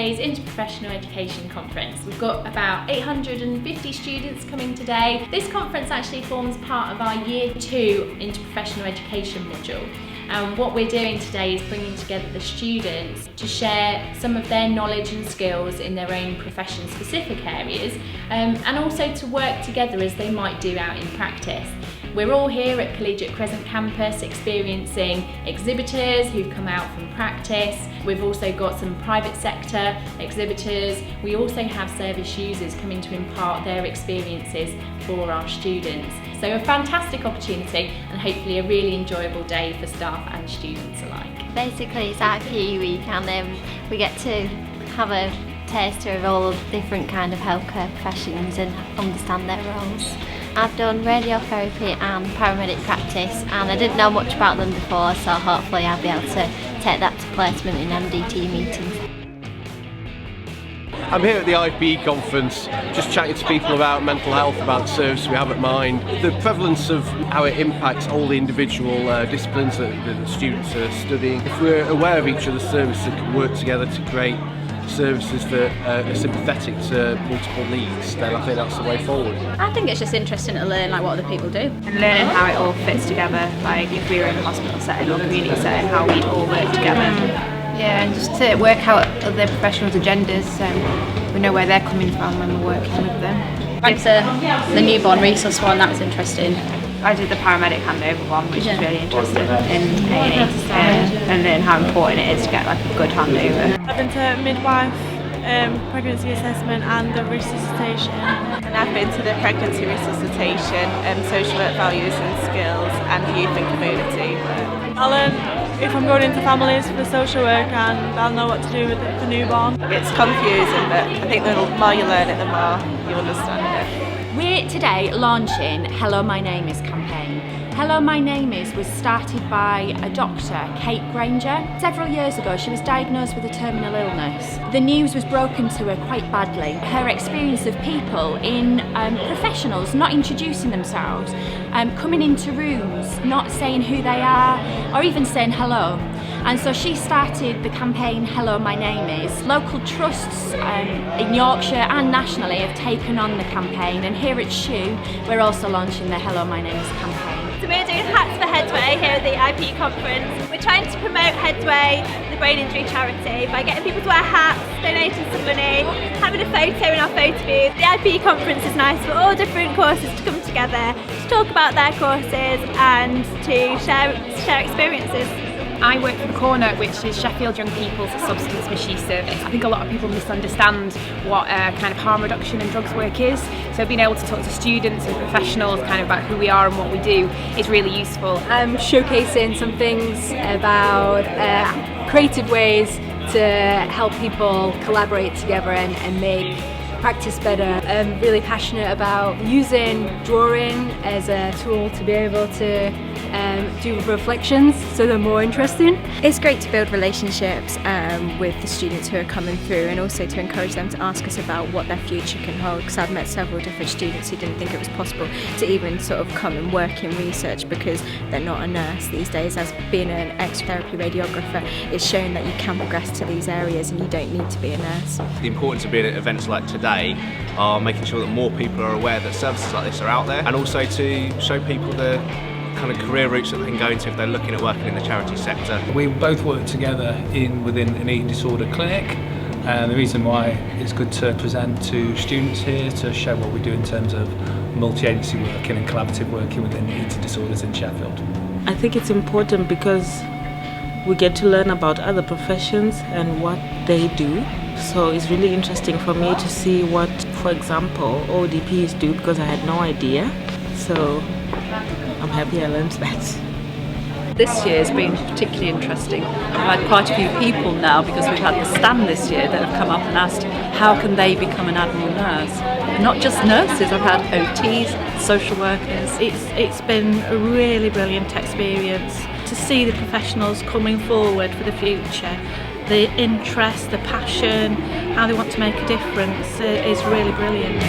today's Interprofessional Education Conference. We've got about 850 students coming today. This conference actually forms part of our Year 2 Interprofessional Education module. And what we're doing today is bringing together the students to share some of their knowledge and skills in their own profession-specific areas, and also to work together as they might do out in practice. We're all here at Collegiate Crescent campus experiencing exhibitors who've come out from practice. We've also got some private sector exhibitors. We also have service users coming to impart their experiences for our students. So a fantastic opportunity and hopefully a really enjoyable day for staff and students alike. Basically it's IPE week and we get to have a taster of all different kind of healthcare professions and understand their roles. I've done radiotherapy and paramedic practice and I didn't know much about them before, so hopefully I'll be able to take that to placement in MDT meetings. I'm here at the IPE Conference, just chatting to people about mental health, about the service we have at Mind, the prevalence of how it impacts all the individual disciplines that the students are studying. If we're aware of each other's services and can work together to create services that are sympathetic to multiple needs, then I think that's the way forward. I think it's just interesting to learn what other people do. And learning how it all fits together, like if we were in a hospital setting or community setting, how we'd all work together. Yeah, and just to work out other professionals' agendas so we know where they're coming from when we're working with them. Went to the newborn resource one, that was interesting. I did the paramedic handover one, which is really interesting in A&E, and learn how important it is to get a good handover. I've been to midwife, pregnancy assessment and the resuscitation. And I've been to the pregnancy resuscitation, social work values and skills and youth and community work. I'll learn if I'm going into families for the social work and I'll know what to do with the newborn. It's confusing, but I think the more you learn it, the more you understand it. We're today launching Hello My Name Is campaign. Hello My Name Is was started by a doctor, Kate Granger. Several years ago she was diagnosed with a terminal illness. The news was broken to her quite badly. Her experience of people in professionals not introducing themselves, coming into rooms, not saying who they are or even saying hello. And so she started the campaign Hello My Name Is. Local trusts in Yorkshire and nationally have taken on the campaign, and here at SHU we're also launching the Hello My Name Is campaign. So we're doing Hats for Headway here at the IPE Conference. We're trying to promote Headway, the brain injury charity, by getting people to wear hats, donating some money, having a photo in our photo booth. The IPE Conference is nice for all different courses to come together, to talk about their courses and to share experiences. I work for The Corner, which is Sheffield Young People's Substance Misuse Service. I think a lot of people misunderstand what kind of harm reduction and drugs work is. So being able to talk to students and professionals kind of about who we are and what we do is really useful. I'm showcasing some things about creative ways to help people collaborate together and make practice better. I'm really passionate about using drawing as a tool to be able to do reflections so they're more interesting. It's great to build relationships with the students who are coming through, and also to encourage them to ask us about what their future can hold, because I've met several different students who didn't think it was possible to even sort of come and work in research because they're not a nurse these days. As being an X-therapy radiographer, it's shown that you can progress to these areas and you don't need to be a nurse. The importance of being at events like today are making sure that more people are aware that services like this are out there, and also to show people the kind of career routes that they can go into if they're looking at working in the charity sector. We both work together within an eating disorder clinic, and the reason why it's good to present to students here to show what we do in terms of multi-agency working and collaborative working within eating disorders in Sheffield. I think it's important because we get to learn about other professions and what they do. So it's really interesting for me to see what, for example, ODPs do, because I had no idea. So I'm happy I learned that. This year has been particularly interesting. I've had quite a few people now, because we've had the stand this year, that have come up and asked how can they become an admiral nurse. And not just nurses, I've had OTs, social workers. It's been a really brilliant experience to see the professionals coming forward for the future. The interest, the passion, how they want to make a difference is really brilliant.